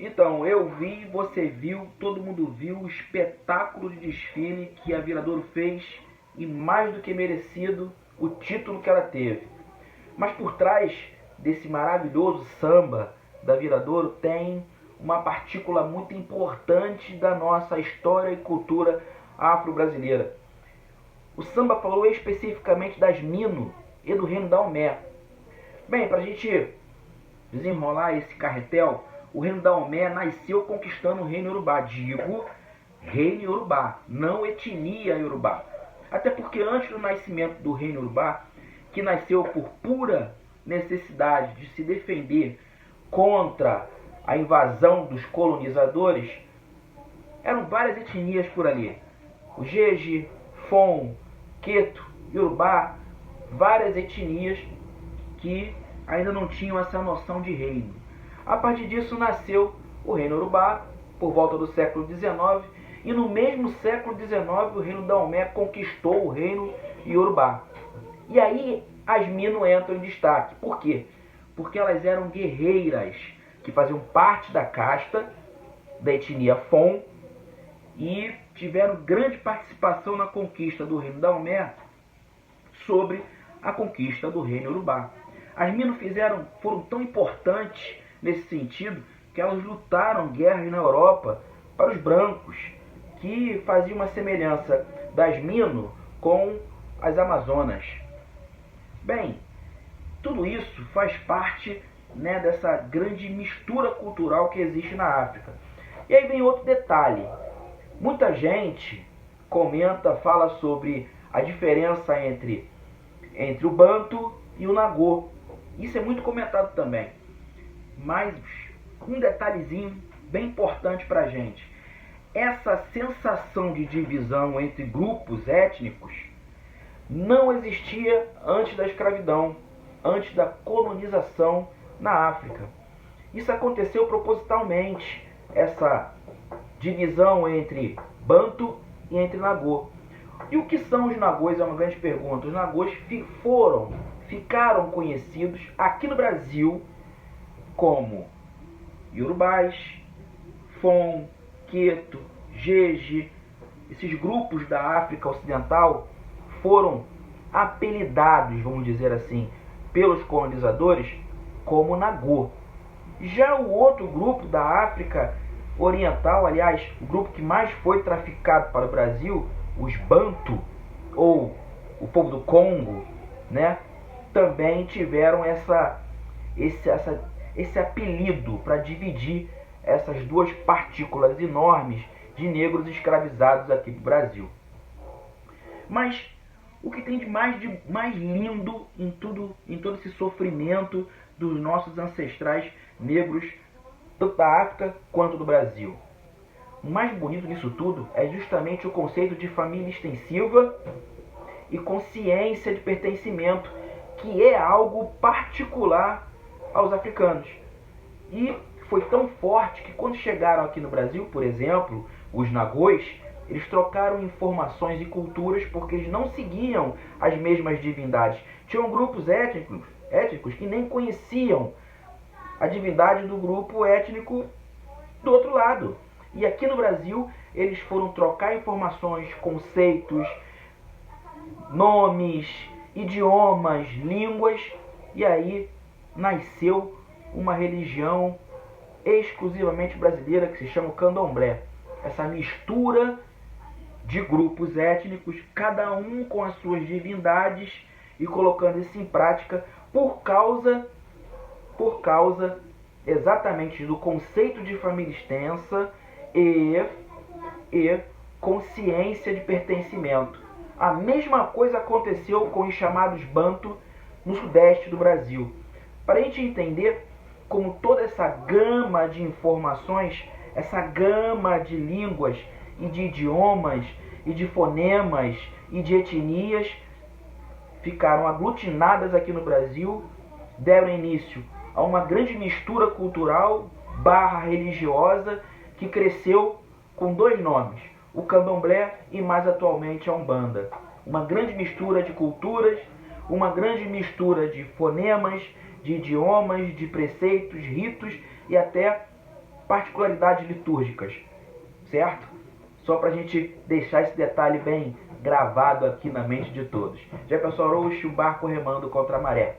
Então, eu vi, você viu, todo mundo viu o espetáculo de desfile que a Viradouro fez e mais do que merecido o título que ela teve. Mas por trás desse maravilhoso samba da Viradouro tem uma partícula muito importante da nossa história e cultura afro-brasileira. O samba falou especificamente das Mino e do Reino da Omé. Bem, para a gente desenrolar esse carretel, o Reino da Omé nasceu conquistando o Reino Iorubá. Digo Reino Iorubá, não etnia Iorubá. Até porque antes do nascimento do Reino Iorubá, que nasceu por pura necessidade de se defender contra a invasão dos colonizadores, eram várias etnias por ali. O Jeje, Fon, Queto, Iorubá, várias etnias que ainda não tinham essa noção de reino. A partir disso nasceu o Reino Iorubá, por volta do século XIX, e no mesmo século XIX o Reino da Omé conquistou o Reino Iorubá. E aí as Mino entram em destaque. Por quê? Porque elas eram guerreiras que faziam parte da casta da etnia Fon e tiveram grande participação na conquista do Reino da Omé sobre a conquista do Reino Iorubá. As Mino foram tão importantes nesse sentido que elas lutaram guerras na Europa para os brancos, que faziam uma semelhança das Mino com as Amazonas. Bem, tudo isso faz parte, dessa grande mistura cultural que existe na África. E aí vem outro detalhe. Muita gente comenta, fala sobre a diferença entre o Banto e o Nagô. Isso é muito comentado também. Mas um detalhezinho bem importante para a gente. Essa sensação de divisão entre grupos étnicos não existia antes da escravidão, antes da colonização na África. Isso aconteceu propositalmente, essa divisão entre Banto e entre Nagô. E o que são os Nagôs é uma grande pergunta. Os Nagôs ficaram conhecidos aqui no Brasil como Iorubás, Fon, Queto, Jeje. Esses grupos da África Ocidental foram apelidados, vamos dizer assim, pelos colonizadores como Nagô. Já o outro grupo da África Oriental, aliás, o grupo que mais foi traficado para o Brasil, os Banto, ou o povo do Congo, também tiveram esse apelido para dividir essas duas partículas enormes de negros escravizados aqui do Brasil. Mas o que tem de mais lindo em todo esse sofrimento dos nossos ancestrais negros, tanto da África quanto do Brasil? O mais bonito nisso tudo é justamente o conceito de família extensiva e consciência de pertencimento, que é algo particular aos africanos. E foi tão forte que quando chegaram aqui no Brasil, por exemplo, os Nagôs, eles trocaram informações e culturas porque eles não seguiam as mesmas divindades. Tinham grupos étnicos que nem conheciam a divindade do grupo étnico do outro lado. E aqui no Brasil, eles foram trocar informações, conceitos, nomes, idiomas, línguas, e aí nasceu uma religião exclusivamente brasileira que se chama o Candomblé. Essa mistura de grupos étnicos, cada um com as suas divindades, e colocando isso em prática por causa exatamente do conceito de família extensa e consciência de pertencimento. A mesma coisa aconteceu com os chamados Banto no sudeste do Brasil. Para a gente entender como toda essa gama de informações, essa gama de línguas e de idiomas e de fonemas e de etnias ficaram aglutinadas aqui no Brasil, deram início a uma grande mistura cultural / religiosa que cresceu com dois nomes, o Candomblé e mais atualmente a Umbanda. Uma grande mistura de culturas, uma grande mistura de fonemas, de idiomas, de preceitos, ritos e até particularidades litúrgicas, certo? Só para a gente deixar esse detalhe bem gravado aqui na mente de todos. Jefferson Araújo, o barco remando contra a maré.